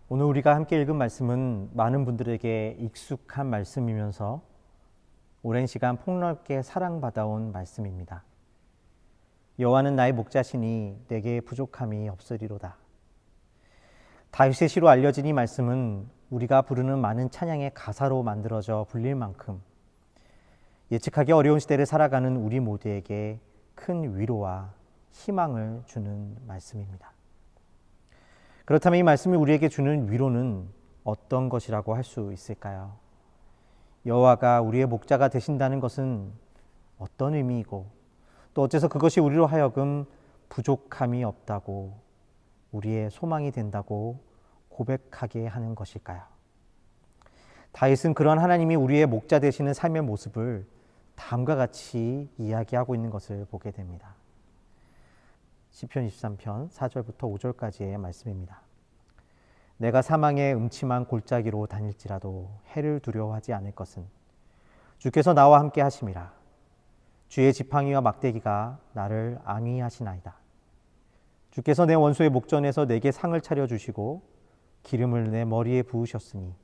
오늘 우리가 함께 읽은 말씀은 많은 분들에게 익숙한 말씀이면서 오랜 시간 폭넓게 사랑받아온 말씀입니다. 여호와는 나의 목자시니 내게 부족함이 없으리로다. 다윗의 시로 알려진 이 말씀은 우리가 부르는 많은 찬양의 가사로 만들어져 불릴 만큼 예측하기 어려운 시대를 살아가는 우리 모두에게 큰 위로와 희망을 주는 말씀입니다. 그렇다면 이 말씀이 우리에게 주는 위로는 어떤 것이라고 할 수 있을까요? 여호와가 우리의 목자가 되신다는 것은 어떤 의미이고 또 어째서 그것이 우리로 하여금 부족함이 없다고 우리의 소망이 된다고 고백하게 하는 것일까요? 다윗은 그런 하나님이 우리의 목자 되시는 삶의 모습을 다음과 같이 이야기하고 있는 것을 보게 됩니다. 시편 23편 4절부터 5절까지의 말씀입니다. 내가 사망의 음침한 골짜기로 다닐지라도 해를 두려워하지 않을 것은 주께서 나와 함께 하심이라. 주의 지팡이와 막대기가 나를 안위하시나이다. 주께서 내 원수의 목전에서 내게 상을 차려주시고 기름을 내 머리에 부으셨으니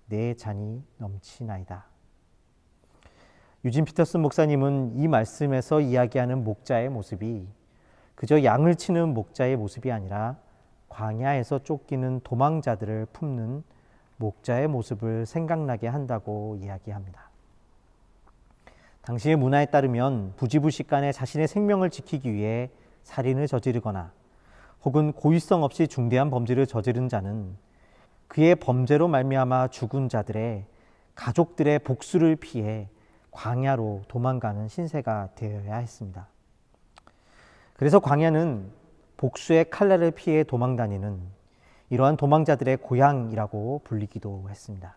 내 잔이 넘치나이다. 유진 피터슨 목사님은 이 말씀에서 이야기하는 목자의 모습이 그저 양을 치는 목자의 모습이 아니라 광야에서 쫓기는 도망자들을 품는 목자의 모습을 생각나게 한다고 이야기합니다. 당시의 문화에 따르면 부지불식간에 자신의 생명을 지키기 위해 살인을 저지르거나 혹은 고의성 없이 중대한 범죄를 저지른 자는 그의 범죄로 말미암아 죽은 자들의 가족들의 복수를 피해 광야로 도망가는 신세가 되어야 했습니다. 그래서 광야는 복수의 칼날을 피해 도망다니는 이러한 도망자들의 고향이라고 불리기도 했습니다.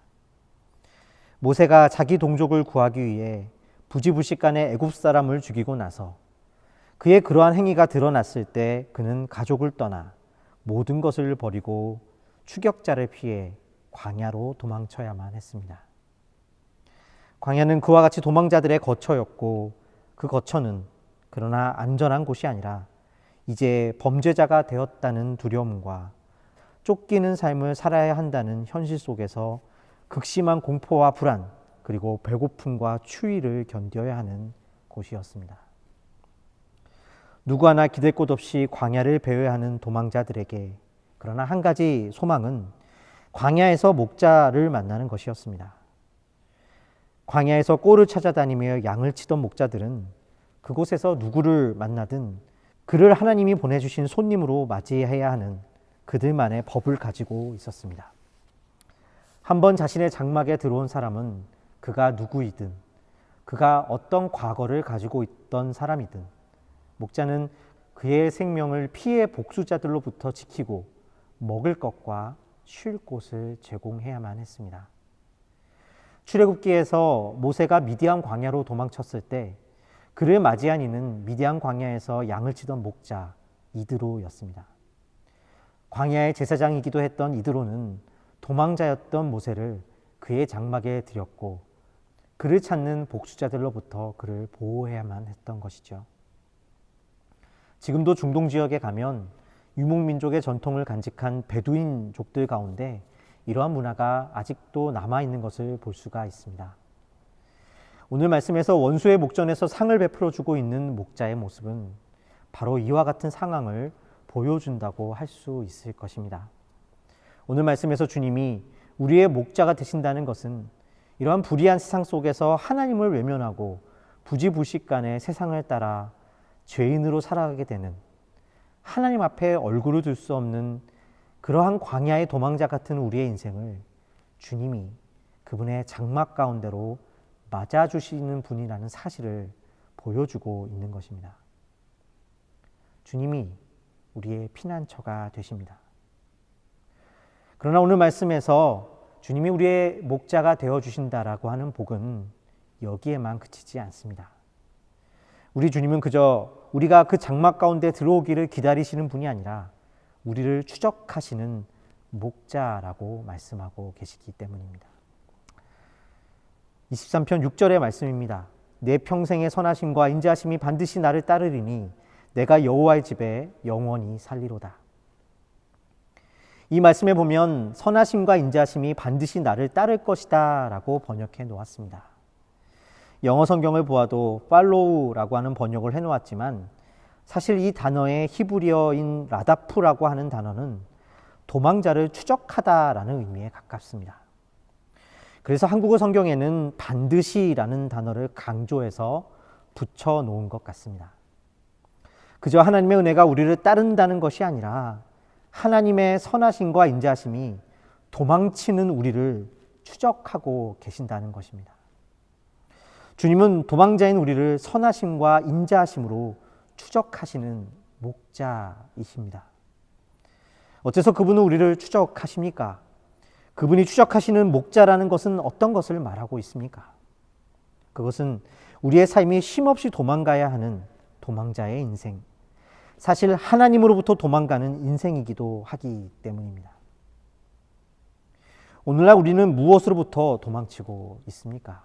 모세가 자기 동족을 구하기 위해 부지불식간에 애굽 사람을 죽이고 나서 그의 그러한 행위가 드러났을 때 그는 가족을 떠나 모든 것을 버리고 추격자를 피해 광야로 도망쳐야만 했습니다. 광야는 그와 같이 도망자들의 거처였고 그 거처는 그러나 안전한 곳이 아니라 이제 범죄자가 되었다는 두려움과 쫓기는 삶을 살아야 한다는 현실 속에서 극심한 공포와 불안 그리고 배고픔과 추위를 견뎌야 하는 곳이었습니다. 누구 하나 기댈 곳 없이 광야를 배워야 하는 도망자들에게 그러나 한 가지 소망은 광야에서 목자를 만나는 것이었습니다. 광야에서 꼴을 찾아다니며 양을 치던 목자들은 그곳에서 누구를 만나든 그를 하나님이 보내주신 손님으로 맞이해야 하는 그들만의 법을 가지고 있었습니다. 한번 자신의 장막에 들어온 사람은 그가 누구이든 그가 어떤 과거를 가지고 있던 사람이든 목자는 그의 생명을 피해 복수자들로부터 지키고 먹을 것과 쉴 곳을 제공해야만 했습니다. 출애굽기에서 모세가 미디안 광야로 도망쳤을 때 그를 맞이한 이는 미디안 광야에서 양을 치던 목자 이드로였습니다. 광야의 제사장이기도 했던 이드로는 도망자였던 모세를 그의 장막에 들였고 그를 찾는 복수자들로부터 그를 보호해야만 했던 것이죠. 지금도 중동 지역에 가면 유목민족의 전통을 간직한 베두인족들 가운데 이러한 문화가 아직도 남아있는 것을 볼 수가 있습니다. 오늘 말씀에서 원수의 목전에서 상을 베풀어 주고 있는 목자의 모습은 바로 이와 같은 상황을 보여준다고 할 수 있을 것입니다. 오늘 말씀에서 주님이 우리의 목자가 되신다는 것은 이러한 불의한 세상 속에서 하나님을 외면하고 부지불식간에 세상을 따라 죄인으로 살아가게 되는 하나님 앞에 얼굴을 둘 수 없는 그러한 광야의 도망자 같은 우리의 인생을 주님이 그분의 장막 가운데로 맞아주시는 분이라는 사실을 보여주고 있는 것입니다. 주님이 우리의 피난처가 되십니다. 그러나 오늘 말씀에서 주님이 우리의 목자가 되어주신다라고 하는 복은 여기에만 그치지 않습니다. 우리 주님은 그저 우리가 그 장막 가운데 들어오기를 기다리시는 분이 아니라 우리를 추적하시는 목자라고 말씀하고 계시기 때문입니다. 23편 6절의 말씀입니다. 내 평생의 선하심과 인자하심이 반드시 나를 따르리니 내가 여호와의 집에 영원히 살리로다. 이 말씀에 보면 선하심과 인자심이 반드시 나를 따를 것이다 라고 번역해 놓았습니다. 영어 성경을 보아도 follow라고 하는 번역을 해 놓았지만 사실 이 단어의 히브리어인 라다프라고 하는 단어는 도망자를 추적하다라는 의미에 가깝습니다. 그래서 한국어 성경에는 반드시라는 단어를 강조해서 붙여 놓은 것 같습니다. 그저 하나님의 은혜가 우리를 따른다는 것이 아니라 하나님의 선하심과 인자하심이 도망치는 우리를 추적하고 계신다는 것입니다. 주님은 도망자인 우리를 선하심과 인자하심으로 추적하시는 목자이십니다. 어째서 그분은 우리를 추적하십니까? 그분이 추적하시는 목자라는 것은 어떤 것을 말하고 있습니까? 그것은 우리의 삶이 쉼없이 도망가야 하는 도망자의 인생, 사실 하나님으로부터 도망가는 인생이기도 하기 때문입니다. 오늘날 우리는 무엇으로부터 도망치고 있습니까?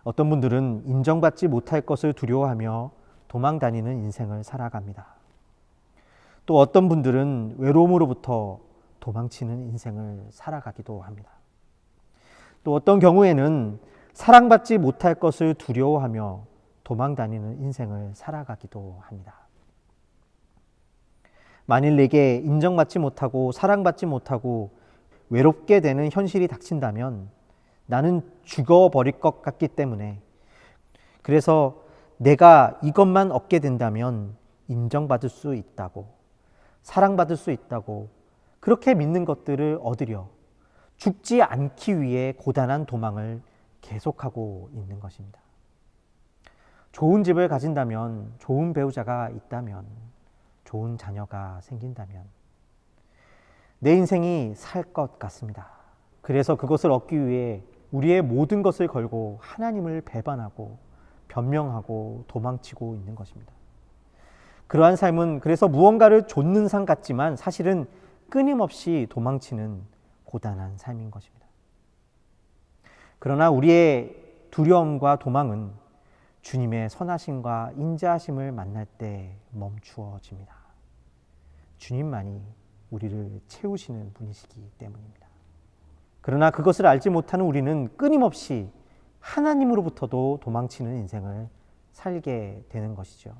어떤 분들은 인정받지 못할 것을 두려워하며 도망다니는 인생을 살아갑니다. 또 어떤 분들은 외로움으로부터 도망치는 인생을 살아가기도 합니다. 또 어떤 경우에는 사랑받지 못할 것을 두려워하며 도망다니는 인생을 살아가기도 합니다. 만일 내게 인정받지 못하고 사랑받지 못하고 외롭게 되는 현실이 닥친다면 나는 죽어버릴 것 같기 때문에, 그래서 내가 이것만 얻게 된다면 인정받을 수 있다고, 사랑받을 수 있다고 그렇게 믿는 것들을 얻으려 죽지 않기 위해 고단한 도망을 계속하고 있는 것입니다. 좋은 집을 가진다면, 좋은 배우자가 있다면, 좋은 자녀가 생긴다면 내 인생이 살 것 같습니다. 그래서 그것을 얻기 위해 우리의 모든 것을 걸고 하나님을 배반하고 변명하고 도망치고 있는 것입니다. 그러한 삶은 그래서 무언가를 좇는 삶 같지만 사실은 끊임없이 도망치는 고단한 삶인 것입니다. 그러나 우리의 두려움과 도망은 주님의 선하심과 인자하심을 만날 때 멈추어집니다. 주님만이 우리를 채우시는 분이시기 때문입니다. 그러나 그것을 알지 못하는 우리는 끊임없이 하나님으로부터도 도망치는 인생을 살게 되는 것이죠.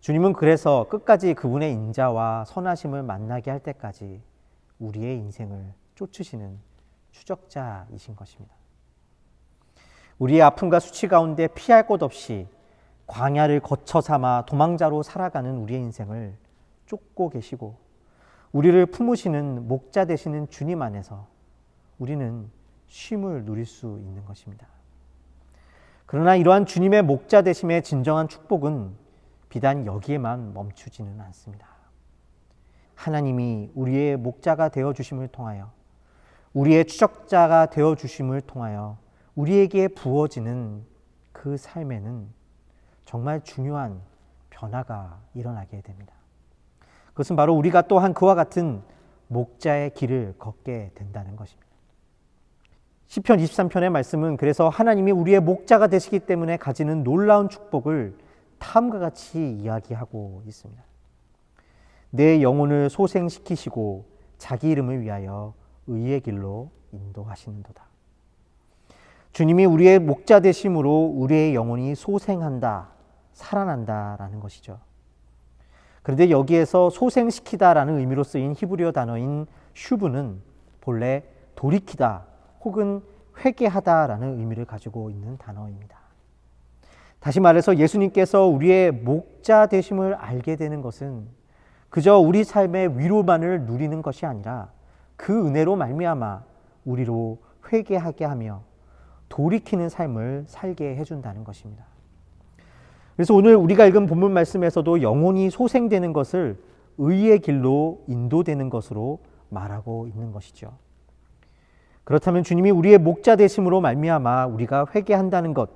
주님은 그래서 끝까지 그분의 인자와 선하심을 만나게 할 때까지 우리의 인생을 쫓으시는 추적자이신 것입니다. 우리의 아픔과 수치 가운데 피할 곳 없이 광야를 거쳐 삼아 도망자로 살아가는 우리의 인생을 쫓고 계시고 우리를 품으시는 목자 되시는 주님 안에서 우리는 쉼을 누릴 수 있는 것입니다. 그러나 이러한 주님의 목자 되심의 진정한 축복은 비단 여기에만 멈추지는 않습니다. 하나님이 우리의 목자가 되어주심을 통하여, 우리의 추적자가 되어주심을 통하여 우리에게 부어지는 그 삶에는 정말 중요한 변화가 일어나게 됩니다. 그것은 바로 우리가 또한 그와 같은 목자의 길을 걷게 된다는 것입니다. 시편 23편의 말씀은 그래서 하나님이 우리의 목자가 되시기 때문에 가지는 놀라운 축복을 다음과 같이 이야기하고 있습니다. 내 영혼을 소생시키시고 자기 이름을 위하여 의의 길로 인도하시는도다. 주님이 우리의 목자 되심으로 우리의 영혼이 소생한다, 살아난다라는 것이죠. 그런데 여기에서 소생시키다라는 의미로 쓰인 히브리어 단어인 슈브는 본래 돌이키다 혹은 회개하다라는 의미를 가지고 있는 단어입니다. 다시 말해서 예수님께서 우리의 목자 되심을 알게 되는 것은 그저 우리 삶의 위로만을 누리는 것이 아니라 그 은혜로 말미암아 우리로 회개하게 하며 돌이키는 삶을 살게 해준다는 것입니다. 그래서 오늘 우리가 읽은 본문 말씀에서도 영혼이 소생되는 것을 의의 길로 인도되는 것으로 말하고 있는 것이죠. 그렇다면 주님이 우리의 목자 되심으로 말미암아 우리가 회개한다는 것,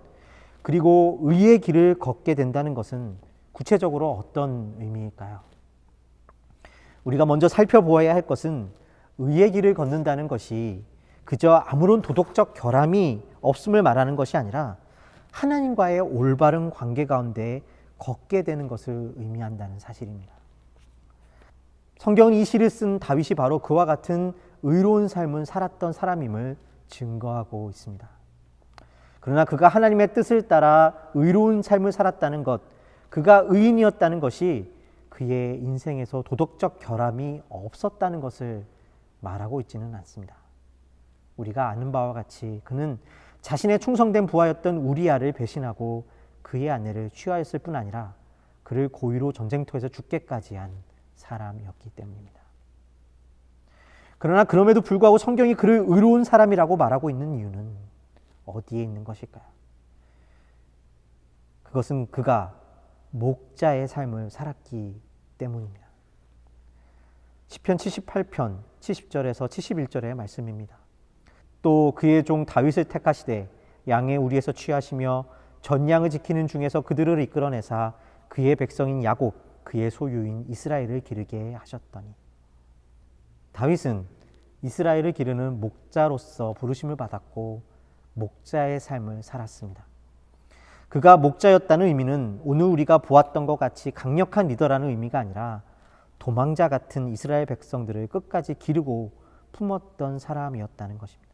그리고 의의 길을 걷게 된다는 것은 구체적으로 어떤 의미일까요? 우리가 먼저 살펴보아야 할 것은 의의 길을 걷는다는 것이 그저 아무런 도덕적 결함이 없음을 말하는 것이 아니라 하나님과의 올바른 관계 가운데 걷게 되는 것을 의미한다는 사실입니다. 성경은 이 시를 쓴 다윗이 바로 그와 같은 의로운 삶을 살았던 사람임을 증거하고 있습니다. 그러나 그가 하나님의 뜻을 따라 의로운 삶을 살았다는 것, 그가 의인이었다는 것이 그의 인생에서 도덕적 결함이 없었다는 것을 말하고 있지는 않습니다. 우리가 아는 바와 같이 그는 자신의 충성된 부하였던 우리아를 배신하고 그의 아내를 취하였을 뿐 아니라 그를 고의로 전쟁터에서 죽게까지 한 사람이었기 때문입니다. 그러나 그럼에도 불구하고 성경이 그를 의로운 사람이라고 말하고 있는 이유는 어디에 있는 것일까요? 그것은 그가 목자의 삶을 살았기 때문입니다. 시편 78편 70절에서 71절의 말씀입니다. 또 그의 종 다윗을 택하시되 양의 우리에서 취하시며 전양을 지키는 중에서 그들을 이끌어내사 그의 백성인 야곱 그의 소유인 이스라엘을 기르게 하셨더니. 다윗은 이스라엘을 기르는 목자로서 부르심을 받았고 목자의 삶을 살았습니다. 그가 목자였다는 의미는 오늘 우리가 보았던 것 같이 강력한 리더라는 의미가 아니라 도망자 같은 이스라엘 백성들을 끝까지 기르고 품었던 사람이었다는 것입니다.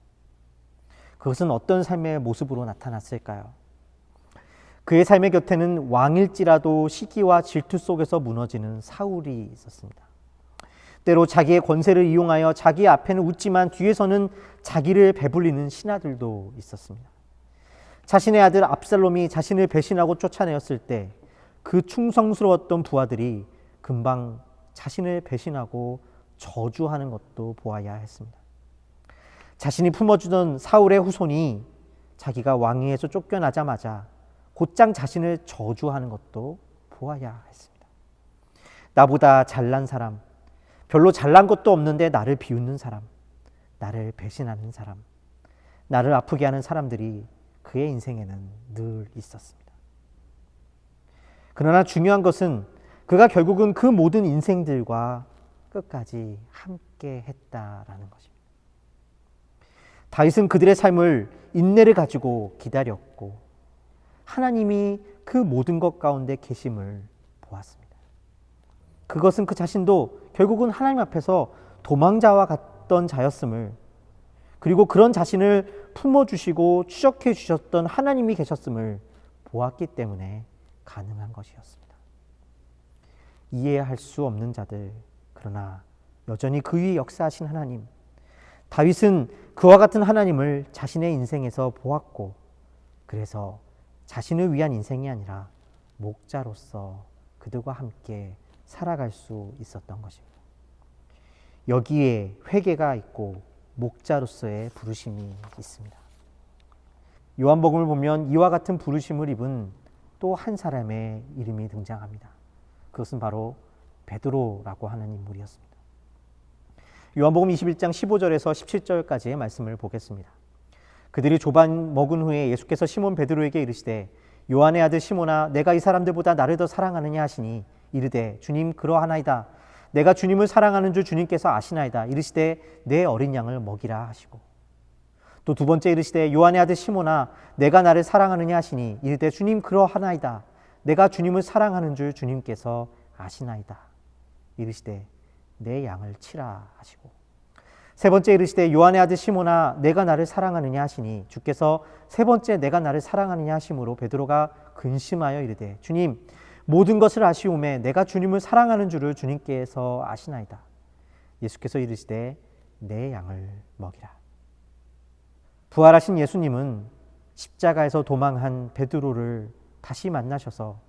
그것은 어떤 삶의 모습으로 나타났을까요? 그의 삶의 곁에는 왕일지라도 시기와 질투 속에서 무너지는 사울이 있었습니다. 때로 자기의 권세를 이용하여 자기 앞에는 웃지만 뒤에서는 자기를 배불리는 신하들도 있었습니다. 자신의 아들 압살롬이 자신을 배신하고 쫓아내었을 때 그 충성스러웠던 부하들이 금방 자신을 배신하고 저주하는 것도 보아야 했습니다. 자신이 품어주던 사울의 후손이 자기가 왕위에서 쫓겨나자마자 곧장 자신을 저주하는 것도 보아야 했습니다. 나보다 잘난 사람, 별로 잘난 것도 없는데 나를 비웃는 사람, 나를 배신하는 사람, 나를 아프게 하는 사람들이 그의 인생에는 늘 있었습니다. 그러나 중요한 것은 그가 결국은 그 모든 인생들과 끝까지 함께 했다라는 것입니다. 다윗은 그들의 삶을 인내를 가지고 기다렸고 하나님이 그 모든 것 가운데 계심을 보았습니다. 그것은 그 자신도 결국은 하나님 앞에서 도망자와 같던 자였음을, 그리고 그런 자신을 품어주시고 추적해 주셨던 하나님이 계셨음을 보았기 때문에 가능한 것이었습니다. 이해할 수 없는 자들, 그러나 여전히 그 위에 역사하신 하나님, 다윗은 그와 같은 하나님을 자신의 인생에서 보았고, 그래서 자신을 위한 인생이 아니라 목자로서 그들과 함께 살아갈 수 있었던 것입니다. 여기에 회개가 있고 목자로서의 부르심이 있습니다. 요한복음을 보면 이와 같은 부르심을 입은 또 한 사람의 이름이 등장합니다. 그것은 바로 베드로라고 하는 인물이었습니다. 요한복음 21장 15절에서 17절까지의 말씀을 보겠습니다. 그들이 조반 먹은 후에 예수께서 시몬 베드로에게 이르시되 요한의 아들 시몬아 내가 이 사람들보다 나를 더 사랑하느냐 하시니 이르되 주님 그러하나이다. 내가 주님을 사랑하는 줄 주님께서 아시나이다. 이르시되 내 어린 양을 먹이라 하시고, 또 두 번째 이르시되 요한의 아들 시몬아 내가 나를 사랑하느냐 하시니 이르되 주님 그러하나이다. 내가 주님을 사랑하는 줄 주님께서 아시나이다. 이르시되 내 양을 치라 하시고, 세 번째 이르시되 요한의 아들 시몬아 내가 나를 사랑하느냐 하시니 주께서 세 번째 내가 나를 사랑하느냐 하심으로 베드로가 근심하여 이르되 주님 모든 것을 아시오매 내가 주님을 사랑하는 줄을 주님께서 아시나이다. 예수께서 이르시되 내 양을 먹이라. 부활하신 예수님은 십자가에서 도망한 베드로를 다시 만나셔서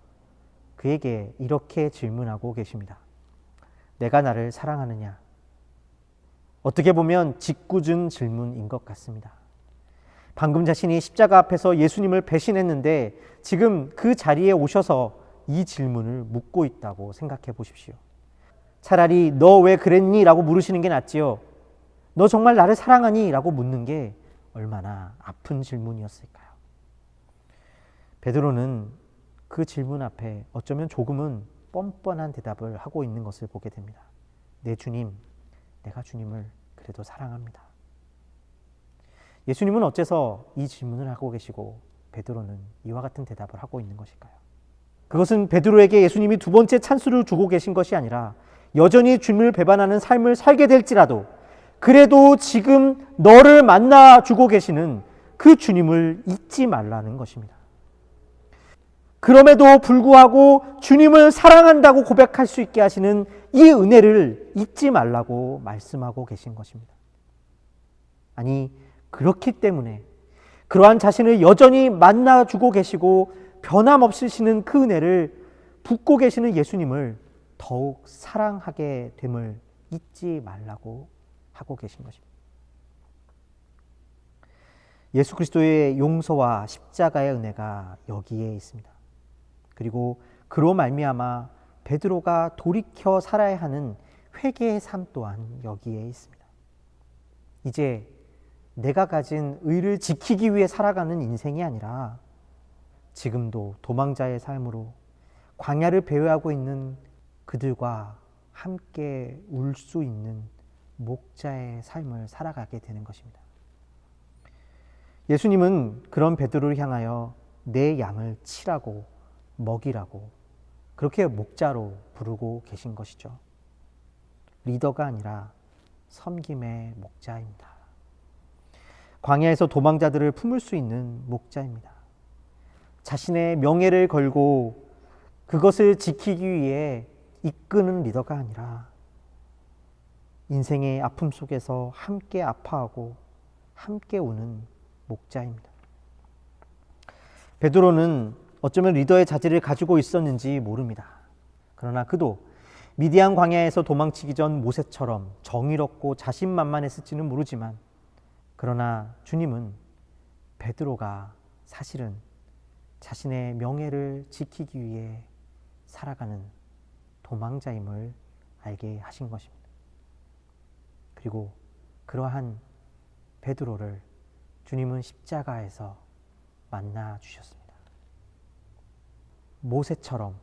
그에게 이렇게 질문하고 계십니다. 내가 나를 사랑하느냐? 어떻게 보면 짓궂은 질문인 것 같습니다. 방금 자신이 십자가 앞에서 예수님을 배신했는데 지금 그 자리에 오셔서 이 질문을 묻고 있다고 생각해 보십시오. 차라리 너 왜 그랬니? 라고 물으시는 게 낫지요. 너 정말 나를 사랑하니? 라고 묻는 게 얼마나 아픈 질문이었을까요? 베드로는 그 질문 앞에 어쩌면 조금은 뻔뻔한 대답을 하고 있는 것을 보게 됩니다. 네 주님, 내가 주님을 그래도 사랑합니다. 예수님은 어째서 이 질문을 하고 계시고 베드로는 이와 같은 대답을 하고 있는 것일까요? 그것은 베드로에게 예수님이 두 번째 찬스를 주고 계신 것이 아니라 여전히 주님을 배반하는 삶을 살게 될지라도 그래도 지금 너를 만나주고 계시는 그 주님을 잊지 말라는 것입니다. 그럼에도 불구하고 주님을 사랑한다고 고백할 수 있게 하시는 이 은혜를 잊지 말라고 말씀하고 계신 것입니다. 아니, 그렇기 때문에 그러한 자신을 여전히 만나주고 계시고 변함없으시는 그 은혜를 붙고 계시는 예수님을 더욱 사랑하게 됨을 잊지 말라고 하고 계신 것입니다. 예수 그리스도의 용서와 십자가의 은혜가 여기에 있습니다. 그리고 그로 말미암아 베드로가 돌이켜 살아야 하는 회개의 삶 또한 여기에 있습니다. 이제 내가 가진 의를 지키기 위해 살아가는 인생이 아니라 지금도 도망자의 삶으로 광야를 배회하고 있는 그들과 함께 울 수 있는 목자의 삶을 살아가게 되는 것입니다. 예수님은 그런 베드로를 향하여 내 양을 치라고 먹이라고 그렇게 목자로 부르고 계신 것이죠. 리더가 아니라 섬김의 목자입니다. 광야에서 도망자들을 품을 수 있는 목자입니다. 자신의 명예를 걸고 그것을 지키기 위해 이끄는 리더가 아니라 인생의 아픔 속에서 함께 아파하고 함께 우는 목자입니다. 베드로는 어쩌면 리더의 자질을 가지고 있었는지 모릅니다. 그러나 그도 미디안 광야에서 도망치기 전 모세처럼 정의롭고 자신만만했을지는 모르지만 그러나 주님은 베드로가 사실은 자신의 명예를 지키기 위해 살아가는 도망자임을 알게 하신 것입니다. 그리고 그러한 베드로를 주님은 십자가에서 만나 주셨습니다. 모세처럼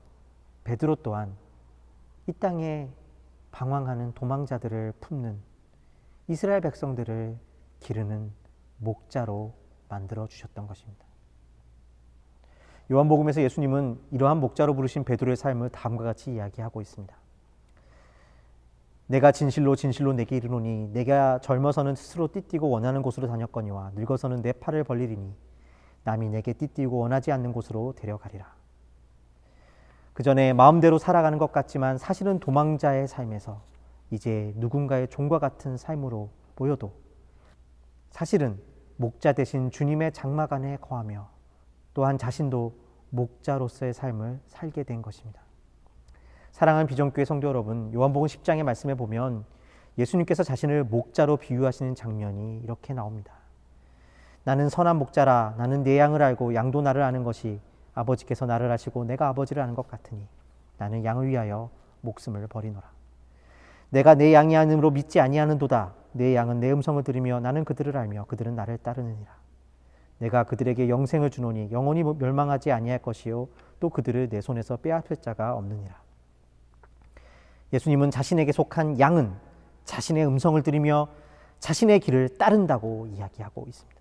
베드로 또한 이 땅에 방황하는 도망자들을 품는 이스라엘 백성들을 기르는 목자로 만들어 주셨던 것입니다. 요한복음에서 예수님은 이러한 목자로 부르신 베드로의 삶을 다음과 같이 이야기하고 있습니다. 내가 진실로 진실로 내게 이르노니 내가 젊어서는 스스로 띠띠고 원하는 곳으로 다녔거니와 늙어서는 내 팔을 벌리리니 남이 내게 띠띠고 원하지 않는 곳으로 데려가리라. 그 전에 마음대로 살아가는 것 같지만 사실은 도망자의 삶에서 이제 누군가의 종과 같은 삶으로 보여도 사실은 목자 대신 주님의 장막 안에 거하며 또한 자신도 목자로서의 삶을 살게 된 것입니다. 사랑하는 비전교회 성도 여러분, 요한복음 10장의 말씀에 보면 예수님께서 자신을 목자로 비유하시는 장면이 이렇게 나옵니다. 나는 선한 목자라. 나는 내 양을 알고 양도 나를 아는 것이 아버지께서 나를 아시고 내가 아버지를 아는 것 같으니 나는 양을 위하여 목숨을 버리노라. 내가 내 양이 아님으로 믿지 아니하는도다. 내 양은 내 음성을 들으며 나는 그들을 알며 그들은 나를 따르느니라. 내가 그들에게 영생을 주노니 영원히 멸망하지 아니할 것이요 또 그들을 내 손에서 빼앗을 자가 없느니라. 예수님은 자신에게 속한 양은 자신의 음성을 들으며 자신의 길을 따른다고 이야기하고 있습니다.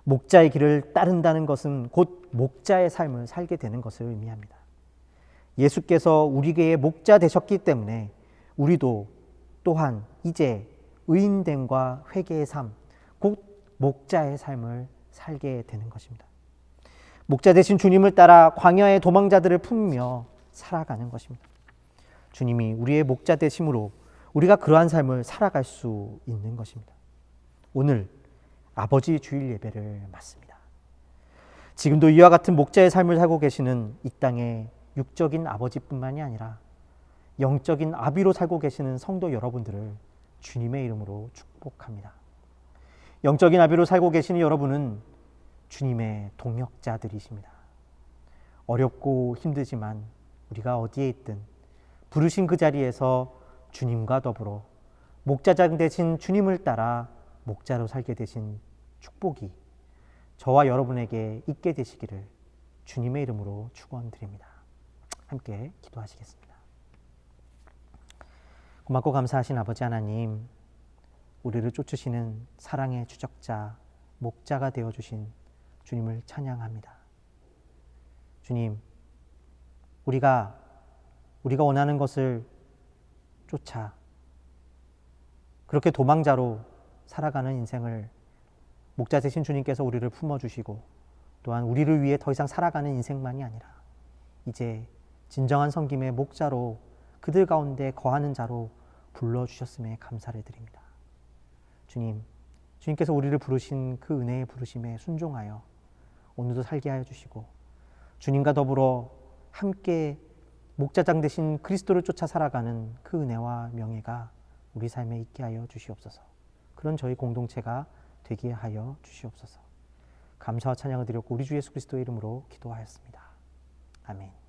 목자의 길을 따른다는 것은 곧 목자의 삶을 살게 되는 것을 의미합니다. 예수께서 우리에게 목자 되셨기 때문에 우리도 또한 이제 의인됨과 회개의 삶, 곧 목자의 삶을 살게 되는 것입니다. 목자 되신 주님을 따라 광야의 도망자들을 품으며 살아가는 것입니다. 주님이 우리의 목자 되심으로 우리가 그러한 삶을 살아갈 수 있는 것입니다. 오늘 아버지 주일 예배를 맞습니다. 지금도 이와 같은 목자의 삶을 살고 계시는 이 땅의 육적인 아버지뿐만이 아니라 영적인 아비로 살고 계시는 성도 여러분들을 주님의 이름으로 축복합니다. 영적인 아비로 살고 계시는 여러분은 주님의 동역자들이십니다. 어렵고 힘들지만 우리가 어디에 있든 부르신 그 자리에서 주님과 더불어 목자장 되신 주님을 따라 목자로 살게 되신 축복이 저와 여러분에게 있게 되시기를 주님의 이름으로 축원드립니다. 함께 기도하시겠습니다. 고맙고 감사하신 아버지 하나님, 우리를 쫓으시는 사랑의 추적자, 목자가 되어주신 주님을 찬양합니다. 주님, 우리가 원하는 것을 쫓아 그렇게 도망자로 살아가는 인생을 목자 되신 주님께서 우리를 품어주시고 또한 우리를 위해 더 이상 살아가는 인생만이 아니라 이제 진정한 섬김의 목자로 그들 가운데 거하는 자로 불러주셨음에 감사를 드립니다. 주님께서 우리를 부르신 그 은혜의 부르심에 순종하여 오늘도 살게 하여 주시고 주님과 더불어 함께 목자장 되신 그리스도를 쫓아 살아가는 그 은혜와 명예가 우리 삶에 있게 하여 주시옵소서. 그런 저희 공동체가 되게 하여 주시옵소서. 감사와 찬양을 드렸고 우리 주 예수 그리스도의 이름으로 기도하였습니다. 아멘.